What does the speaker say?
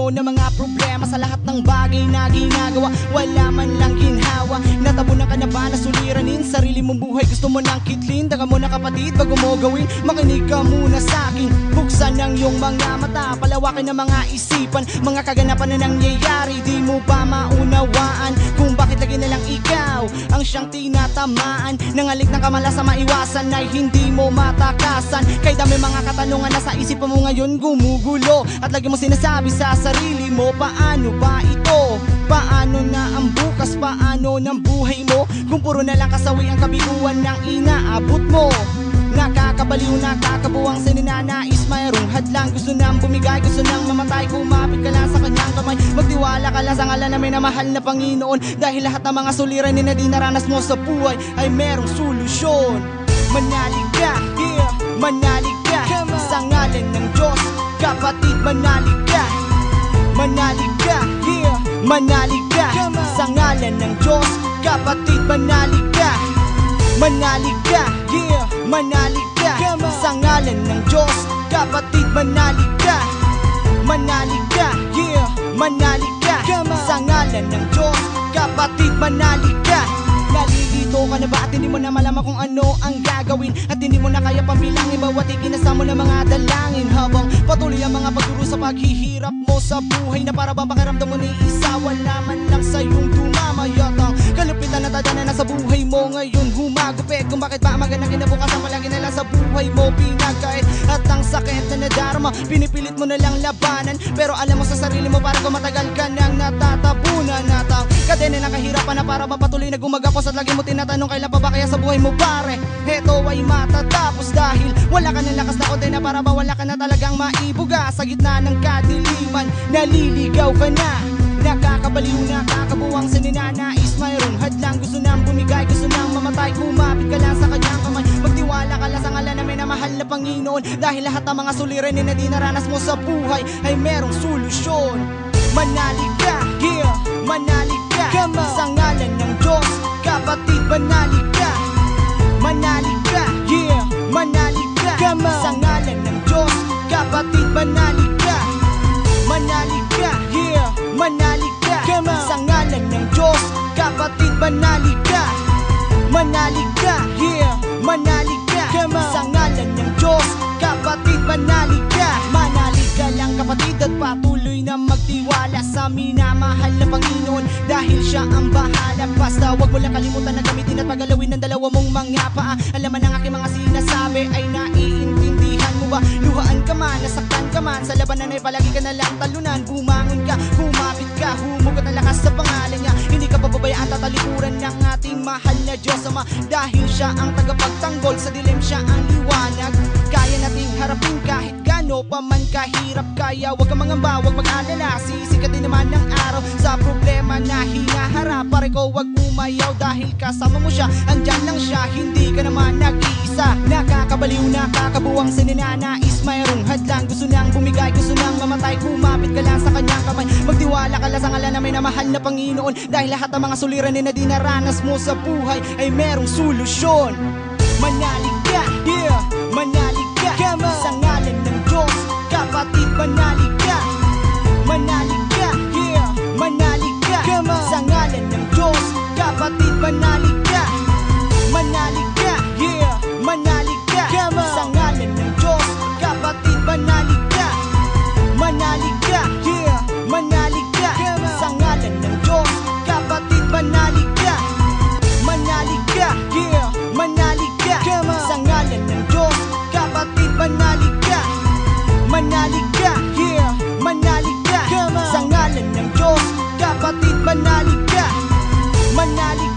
puno ng mga problema sa lahat ng bagay na ginagawa. Wala man lang ginhawa. Natabunan ka na ba na suliranin sarili mong buhay? Gusto mo nang kitlin? Daga mo na kapatid bago mo gawin. Makinig ka muna sa'kin. Buksan ang iyong mga mata, palawakin ang mga isipan. Mga kaganapan na nangyayari, di mo ba maunawaan kung bakit lagi na lang ikaw ang siyang tinatamaan? Nangalik ng kamalasan maiwasan ay hindi mo matakasan. Kaya dami mga katanungan na sa isipan mo ngayon gumugulo. At lagi mo sinasabi sa sarili mo, paano ba ito? Paano na ang bukas? Paano ng buhay mo? Kung puro na lang kasawi ang kabiguan ng inaabot mo. Nakakabaliw, nakakabuwang sininanais, mayroong hadlang. Gusto nang bumigay, gusto nang mamatay. Kumapit ka lang sa kanyang kamay. Magtiwala ka lang sa ngalan na may namahal na Panginoon. Dahil lahat ng mga suliranin na dinaranas mo sa buhay ay merong solusyon. Manalig ka, yeah, manalig ka sa ngalan ng Diyos. Kapatid, manalig ka. Manalig ka, yeah, manalig ka sa ngalan ng Diyos. Kapatid, manalig ka. Manalig ka, yeah, manalig ka sa ngalan ng Diyos. Kapatid, manalig ka. Manalig ka, yeah, manalig ka sa ngalan ng Diyos. Kapatid, manalig ka. Nalilito ka na ba at hindi mo na malaman kung ano ang gagawin? At hindi mo na kaya pambilangin bawat ikinasama ng mga dalangin. Habang patuloy ang mga pagduro sa paghihirap mo sa buhay, na para bang pakiramdam mo ni isa wala man lang sa iyong dumamayatang kalupitan na tadya na nasa buhay mo ngayon humagupit. Kung bakit ba magandang kinabukasan palagi na lang sa buhay mo pinagkait. At ang sakit na nadarama pinipilit mo na lang labanan, pero alam mo sa sarili mo para kung matagal ka nang natatabunan. At ang kadena ng kahirapan na para mapatuloy na gumagapos. At lagi mo tinatanong kailan pa ba kaya sa buhay mo pare heto ay matatapos? Dahil wala ka ng lakas na kondena, para ba wala ka na talagang maibuga sa gitna ng kadiliman. Naliligaw ka na, nakakabaliw, nakakabuwang sininanais, mayroong hadlang. Gusto nang bumigay, gusto nang mamatay. Kumapit ka lang sa kanyang kamay. Magtiwala ka lang sa ngalan na may namahal na Panginoon. Dahil lahat ng mga suliranin na dinaranas mo sa buhay ay merong solusyon. Manalig ka, yeah, manalig ka sa ngalan ng Diyos. Kapatid, manalig ka. Manalig ka, yeah, manalig ka sa ngalan ng Diyos. Kapatid, manalig ka. Manalig ka, yeah, manalig ka sa ngalan ng Diyos. Kapatid, manalig ka. Manalig ka, yeah, manalig ka sa ngalan ng Diyos. Kapatid, manalig ka. Manalig ka lang kapatid at patuloy na magtiwala sa minamahal na Panginoon. Dahil siya ang bahala. Basta wag mo lang kalimutan na gamitin at pagalawin ng dalawa mong mga paa. Alaman ang aking mga sinasabi ay naiintindihan mo ba? Luhaan ka man, nasaktan ka man, sa labanan ay palagi ka na lang talunan. Bumangon ka, humapit ka, humugot ang lakas sa pangalan niya. Hindi ka pababayaan, tatalikuran ng ating mahal na Diyos Ama. Dahil siya ang tagapagtanggol, sa dilim siya ang liwanag. Kaya nating harapin kahit gaano pa man kahirap. Kaya wag kang mangamba, wag mag-alala, sisikat din naman ng araw sa problema na hinaharap. Pare ko wag umayaw dahil kasama mo siya, andyan lang siya, hindi ka naman nag-iisa. Nakakabaliw, nakakabuwang sininanais, mayroong hadlang. Gusto nang bumigay, gusto nang mamatay. Kumapit ka lang sa kanyang kamay. Magtiwala ka lang sa ngalan na may namahal na Panginoon. Dahil lahat ng mga suliranin na dinaranas mo sa buhay ay merong solusyon. Manalig ka, yeah, manalig ka sa ngalan ng Diyos. Kapatid, manalig ka. Manalig ka, yeah, manalig ka sa ngalan ng Diyos. Kapatid, manalig ka. Manalig ka, yeah, manalig ka sa ngalan ng Diyos. Kapatid, manalig ka. Manalig ka, yeah, manalig ka sa ngalan ng Diyos. Kapatid, manalig ka. Manalig ka, yeah, manalig ka sa ngalan ng Diyos. Kapatid, manalig ka. Manalig ka, yeah, manalig ka sa ngalan ng Diyos. Kapatid, manalig ka. Manalig